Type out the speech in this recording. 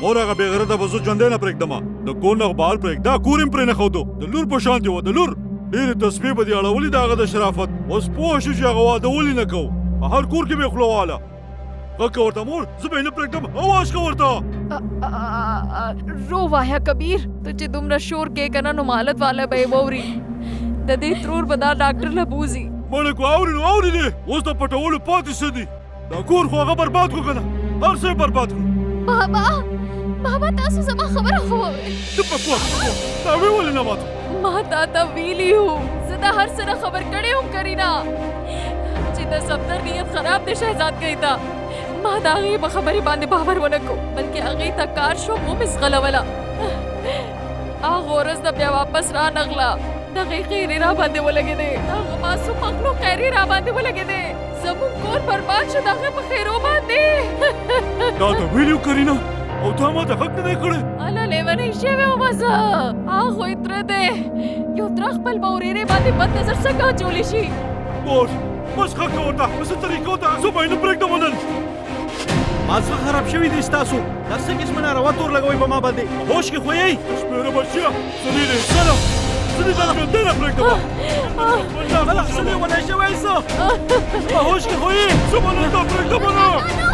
مور هغه بېغیرته به زه ژوندی نه پرېږدمه د کور نه بهر پرېږده کور یې پرې نه ښودو د لور په شانتې وه د لور ډېرې تسبیح به دې اړولې د هغه د شرافت اوس پوه شو چې هغه واده ولې نه کوو په هر کور کې به یې خوله واله غږ که ورته مور زه به یې نه پرېږدم اواز که ورته رو وایا کبیر ته چې دومره شور کې کنه نو مالت والا به یې واوري د دې ترور به دا ډاکټر له بوزي مړه کو اوري نو اوري دې اوس د پټولو پاتې څه دي دا کور خو هغه برباد کړو که نه هر څه یې برباد کړو بابا تاسو زما خبره خو واورئ ته په کوه دا وی ولې نه ماته ما تا ته ویلي وو زه د هر څه نه خبر کړی وم کرینا چې د صفدر نیت خراب دی شهزاد کوي ته ما د هغې په خبرې باندې باور ونه کړو بلکې هغې ته کار شو ومې زغلوله هغه ورځ نه بیا واپس رانغله دغې خیرې را باندې ولګېدې هغه معصوم مخلوق خیرې را باندې ولګېدې زموږ کور برباد شو د هغې په خیرو باندې تا ته ویلي وو کرینا او تا ما ته حق نه دی کړی اله لیونی شوې ومه زه هغه یې تره دی یو تره خپل به ورېرې باندې بد نظر څنګه اچولی شي مور بس حق که ورته په څه طریقو ته زه به یې نه پرېږدم نن ما زړه خراب شوی دی ستاسو دا څه قسمه ناروا تور لګوئ په ما باندې په هوش کې خو یې شمېره بچیه زه دې انسانه زه دې دا ژوندی نه پرېږدم څه دی ونی شوی زه په هوش کې خو یې زه به نن دا پرېږدم نه